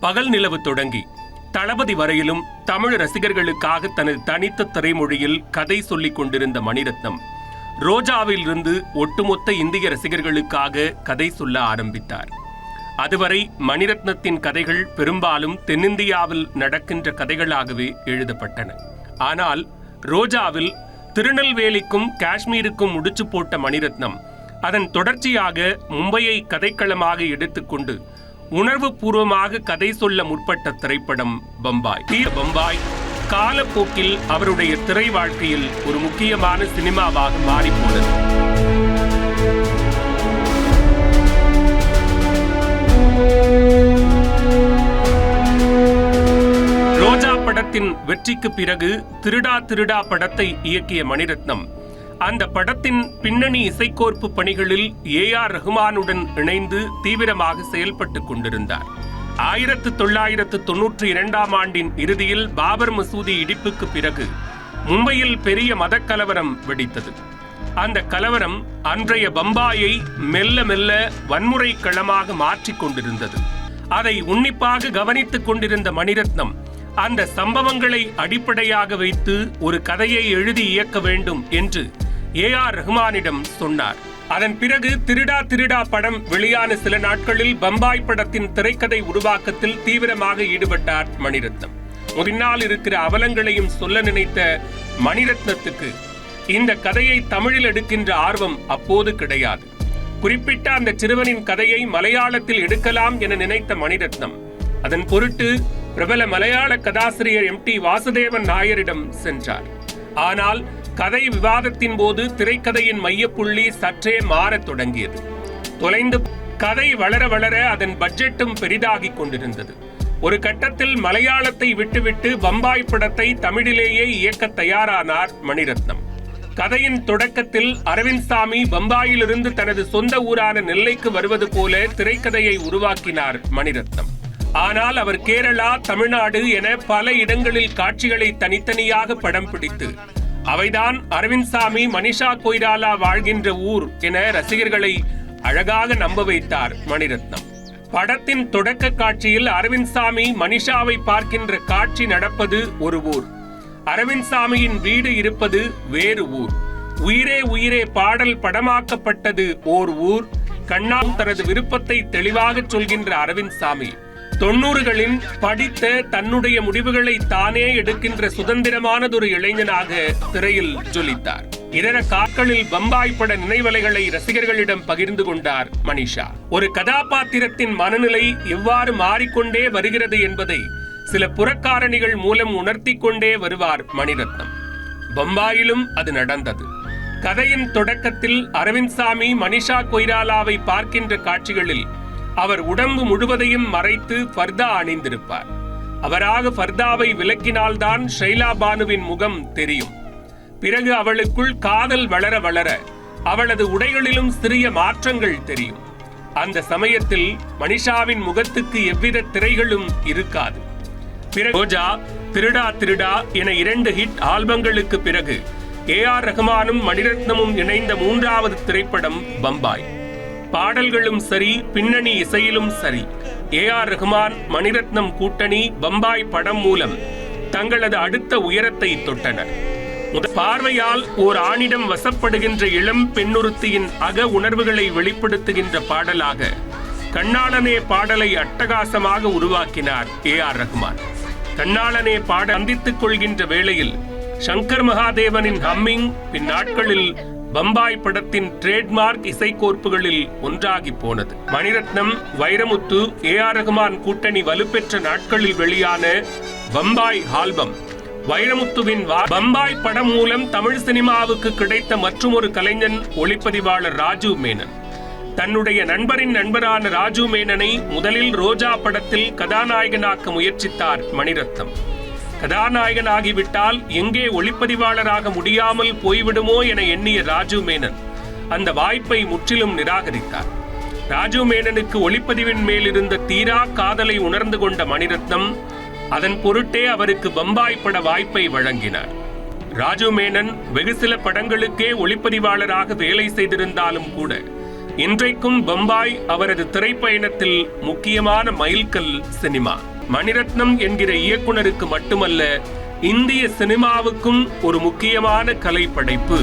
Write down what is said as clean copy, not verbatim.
பகல் நிலவு தொடங்கி தளபதி வரையிலும் தமிழ் ரசிகர்களுக்காக தனது தனித்த திரைமொழியில் கதை சொல்லிக் கொண்டிருந்த மணிரத்னம் ரோஜாவில் இருந்து ஒட்டுமொத்த இந்திய ரசிகர்களுக்காக கதை சொல்ல ஆரம்பித்தார். அதுவரை மணிரத்னத்தின் கதைகள் பெரும்பாலும் தென்னிந்தியாவில் நடக்கின்ற கதைகளாகவே எழுதப்பட்டன. ஆனால் ரோஜாவில் திருநெல்வேலிக்கும் காஷ்மீருக்கும் முடிச்சு போட்ட மணிரத்னம் அதன் தொடர்ச்சியாக மும்பையை கதைக்களமாக எடுத்துக்கொண்டு உணர்வு பூர்வமாக கதை சொல்ல முற்பட்ட திரைப்படம் பம்பாய். பம்பாய் காலப்போக்கில் அவருடைய திரை வாழ்க்கையில் ஒரு முக்கியமான சினிமாவாக மாறிப்போனது. ரோஜா படத்தின் வெற்றிக்கு பிறகு திருடா திருடா படத்தை இயக்கிய மணிரத்னம் அந்த படத்தின் பின்னணி இசைக்கோர்ப்பு பணிகளில் ஏஆர் ரஹ்மானுடன் இணைந்து தீவிரமாக செயல்பட்டுக் கொண்டிருந்தார். 1992 ஆண்டின் இறுதியில் பாபர் மசூதி இடிப்புக்கு பிறகு மும்பையில் பெரிய மதக்கலவரம் வெடித்தது. அந்த கலவரம் அன்றைய பம்பாயை மெல்ல மெல்ல வன்முறை களமாக மாற்றிக் கொண்டிருந்தது. அதை உன்னிப்பாக கவனித்துக் கொண்டிருந்த மணிரத்னம் அந்த சம்பவங்களை அடிப்படையாக வைத்து ஒரு கதையை எழுதி இயக்க வேண்டும் என்று ஏஆர் ரஹ்மானிடம் சொன்னார். அதன் பிறகு திருடா திருடா படம் வெளியான சில நாட்களில் பம்பாய் படத்தின் திரைக்கதை உருவாக்கத்தில் தீவிரமாக ஈடுபட்டார் மணிரத்னம். முன்னால் இருக்கிற அவலங்களையும் சொல்ல நினைத்த மணிரத்னத்துக்கு இந்த கதையை தமிழில் எடுக்கின்ற ஆர்வம் அப்போது கிடையாது. குறிப்பிட்ட அந்த சிறுவனின் கதையை மலையாளத்தில் எடுக்கலாம் என நினைத்த மணிரத்னம் அதன் பொருட்டு பிரபல மலையாள கதாசிரியர் MT வாசுதேவன் நாயரிடம் சென்றார். ஆனால் கதை விவாதத்தின் போது திரைக்கதையின் மையப்புள்ளி சற்றே மாறத் தொடங்கியது. தொலைந்து கதை வளர வளர அதன் பட்ஜெட்டும் பெரிதாகிக் கொண்டிருந்தது. ஒரு கட்டத்தில் மலையாளத்தை விட்டுவிட்டு பம்பாய் படத்தை தமிழிலேயே இயக்க தயாரானார் மணிரத்னம். கதையின் தொடக்கத்தில் அரவிந்த் சாமி பம்பாயிலிருந்து தனது சொந்த ஊரான நெல்லைக்கு வருவது போல திரைக்கதையை உருவாக்கினார் மணிரத்னம். ஆனால் அவர் கேரளா, தமிழ்நாடு என பல இடங்களில் காட்சிகளை தனித்தனியாக படம் பிடித்து அவைதான் அரவிந்த் சாமி, மனிஷா கொய்ராலா வாழ்கின்ற ஊர் என ரசிகர்களை அழகாக நம்ப வைத்தார் மணிரத்னம். படத்தின் தொடக்க காட்சியில் அரவிந்த் சாமி மனிஷாவை பார்க்கின்ற காட்சி நடப்பது ஒரு ஊர், அரவிந்த் சாமியின் வீடு இருப்பது வேறு ஊர். உயிரே உயிரே பாடல் படமாக்கப்பட்டது ஓர் ஊர். கண்ணால் தனது விருப்பத்தை தெளிவாக சொல்கின்ற அரவிந்த் சாமி 90களின் படித்த தன்னுடைய முடிவுகளை தானே எடுக்கின்ற சுதந்திரமானதொரு இளைஞனாக திரையில் ஜொலித்தார். இதர காட்களில் பம்பாய் பட நினைவலைகளை ரசிகர்களிடம் பகிர்ந்து கொண்டார் மனிஷா. ஒரு கதாபாத்திரத்தின் மனநிலை எவ்வாறு மாறிக்கொண்டே வருகிறது என்பதை சில புறக்காரணிகள் மூலம் உணர்த்தி கொண்டே வருவார் மணிரத்னம். பம்பாயிலும் அது நடந்தது. கதையின் தொடக்கத்தில் அரவிந்த் சாமி மனிஷா கொய்ராலாவை பார்க்கின்ற காட்சிகளில் அவர் உடம்பு முழுவதையும் மறைத்து ஃபர்தா அணிந்திருப்பார். அவராக ஃபர்தாவை விலக்கினால்தான் ஷைலா பானுவின் முகம் தெரியும். பிறகு அவளுக்குள் காதல் வளர வளர அவளது உடைகளிலும் சிறிய மாற்றங்கள் தெரியும். அந்த சமயத்தில் மனிஷாவின் முகத்துக்கு எவ்வித திரைகளும் இருக்காது. பிறகு ரோஜா, திருடா திருடா என 2 ஹிட் ஆல்பங்களுக்கு பிறகு ஏஆர் ரஹ்மானும் மணிரத்னமும் இணைந்த 3வது திரைப்படம் பம்பாய். பாடல்களும் சரி, பின்னணி இசையிலும் சரி, ஏஆர் ரஹ்மான் மணிரத்னம் கூட்டணி பம்பாய் படம் மூலம் தங்களது அடுத்த உயரத்தை தொட்டனர். பார்வையால் ஓர் ஆணிடம் வசப்படுகின்ற இளம் பெண்ணுறுத்தியின் அக உணர்வுகளை வெளிப்படுத்துகின்ற பாடலாக கண்ணாளனே பாடலை அட்டகாசமாக உருவாக்கினார் ஏஆர் ரஹ்மான். கண்ணாளனே பாட சந்தித்துக் கொள்கின்ற வேளையில் சங்கர் மகாதேவனின் ஹம்மிங் பின்னாட்களில் பம்பாய் படத்தின் ட்ரேட்மார்க் இசைக்கோர்ப்புகளில் ஒன்றாகி போனது. மணிரத்னம், வைரமுத்து, ஏஆர் ரஹ்மான் கூட்டணி வலுப்பெற்ற நாட்களில் வெளியான பம்பாய் ஆல்பம் வைரமுத்துவின் பம்பாய் படம் மூலம் தமிழ் சினிமாவுக்கு கிடைத்த மற்றொரு கலைஞன் ஒளிப்பதிவாளர் ராஜு மேனன். தன்னுடைய நண்பரின் நண்பரான ராஜு மேனனை முதலில் ரோஜா படத்தில் கதாநாயகனாக்க முயற்சித்தார் மணிரத்னம். கதாநாயகனாகிவிட்டால் எங்கே ஒளிப்பதிவாளராக முடியாமல் போய்விடுமோ என எண்ணிய ராஜு மேனன் அந்த வாய்ப்பை முற்றிலும் நிராகரித்தார். ராஜு மேனனுக்கு ஒளிப்பதிவின் மேல் இருந்த தீரா காதலை உணர்ந்து கொண்ட மணிரத்னம் அதன் பொருட்டே அவருக்கு பம்பாய் பட வாய்ப்பை வழங்கினார். ராஜு மேனன் வெகு சில படங்களுக்கே ஒளிப்பதிவாளராக வேலை செய்திருந்தாலும் கூட இன்றைக்கும் பம்பாய் அவரது திரைப்பயணத்தில் முக்கியமான மைல்கல் சினிமா. மணிரத்னம் என்கிற இயக்குனருக்கு மட்டுமல்ல, இந்திய சினிமாவுக்கும் ஒரு முக்கியமான கலைப்படைப்பு.